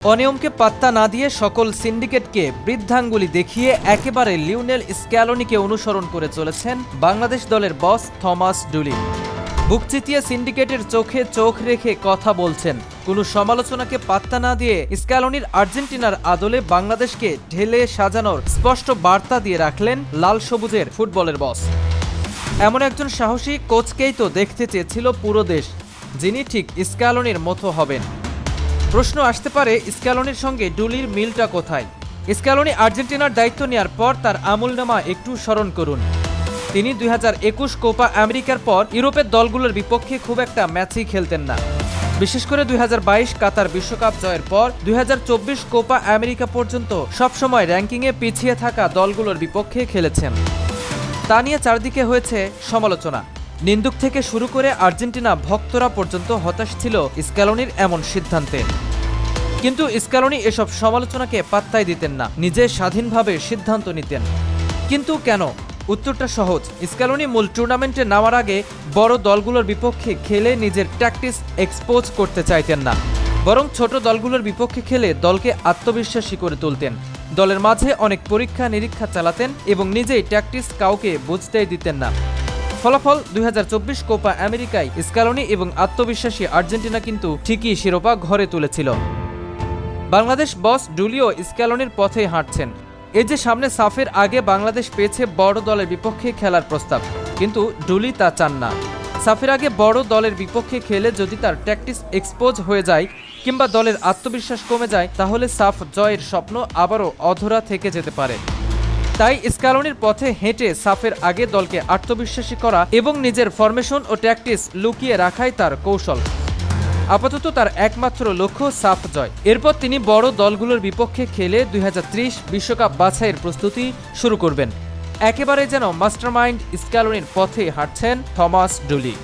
অনিয়মকে পাত্তা না দিয়ে সকল সিন্ডিকেটকে বৃদ্ধাঙ্গুলি দেখিয়ে একেবারে লিওনেল স্ক্যালোনিকে অনুসরণ করে চলেছেন বাংলাদেশ দলের বস থমাস ডুলি। বুক চিতিয়ে সিন্ডিকেটের চোখে চোখ রেখে কথা বলছেন। কোনো সমালোচনাকে পাত্তা না দিয়ে স্ক্যালোনির আর্জেন্টিনার আদলে বাংলাদেশকে ঢেলে সাজানোর স্পষ্ট বার্তা দিয়ে রাখলেন লাল সবুজের ফুটবলের বস। এমন একজন সাহসী কোচকেই তো দেখতে চেয়েছিল পুরো দেশ, যিনি ঠিক স্ক্যালোনির মতো হবেন। প্রশ্ন আসতে পারে, স্ক্যালোনির সঙ্গে ডুলির মিলটা কোথায়? স্ক্যালোনি আর্জেন্টিনার দায়িত্ব নেওয়ার পর তার আমলনামা একটু স্মরণ করুন। তিনি 2021 কোপা আমেরিকার পর ইউরোপের দলগুলোর বিপক্ষে খুব একটা ম্যাচই খেলতেন না। বিশেষ করে 2022 কাতার বিশ্বকাপ জয়ের পর 2024 কোপা আমেরিকা পর্যন্ত সবসময় র্যাঙ্কিংয়ে পিছিয়ে থাকা দলগুলোর বিপক্ষে খেলেছেন। তা নিয়ে চারদিকে হয়েছে সমালোচনা। নিন্দুক থেকে শুরু করে আর্জেন্টিনা ভক্তরা পর্যন্ত হতাশ ছিল স্ক্যালোনির এমন সিদ্ধান্তে। কিন্তু স্ক্যালোনি এসব সমালোচনাকে পাত্তাই দিতেন না, নিজে স্বাধীনভাবে সিদ্ধান্ত নিতেন। কিন্তু কেন? উত্তরটা সহজ। স্ক্যালোনি মূল টুর্নামেন্টে নামার আগে বড় দলগুলোর বিপক্ষে খেলে নিজের ট্যাকটিক্স এক্সপোজ করতে চাইতেন না, বরং ছোট দলগুলোর বিপক্ষে খেলে দলকে আত্মবিশ্বাসী করে তুলতেন। দলের মাঝে অনেক পরীক্ষা নিরীক্ষা চালাতেন এবং নিজেই ট্যাকটিক্স কাউকে বুঝতেই দিতেন না। ফলাফল 2024 কোপা আমেরিকায় স্ক্যালোনি এবং আত্মবিশ্বাসী আর্জেন্টিনা কিন্তু ঠিকই শিরোপা ঘরে তুলেছিল। বাংলাদেশ বস ডুলিও স্ক্যালোনির পথেই হাঁটছেন। এই যে সামনে সাফের আগে বাংলাদেশ পেয়েছে বড় দলের বিপক্ষে খেলার প্রস্তাব, কিন্তু ডুলি তা চান না। সাফের আগে বড় দলের বিপক্ষে খেলে যদি তার ট্যাকটিক্স এক্সপোজ হয়ে যায় কিংবা দলের আত্মবিশ্বাস কমে যায়, তাহলে সাফ জয়ের স্বপ্ন আবারও অধরা থেকে যেতে পারে। তাই স্ক্যালোনির পথে হেঁটে সাফের আগে দলকে আত্মবিশ্বাসী করা এবং নিজের ফরমেশন ও ট্যাকটিক্স লুকিয়ে রাখাই তার কৌশল। আপাতত তার একমাত্র লক্ষ্য সাফ জয়। এরপর তিনি বড় দলগুলোর বিপক্ষে খেলে 2030 বিশ্বকাপ বাছাইয়ের প্রস্তুতি শুরু করবেন। একেবারে যেন মাস্টারমাইন্ড স্ক্যালোনির পথে হাঁটছেন থমাস ডুলি।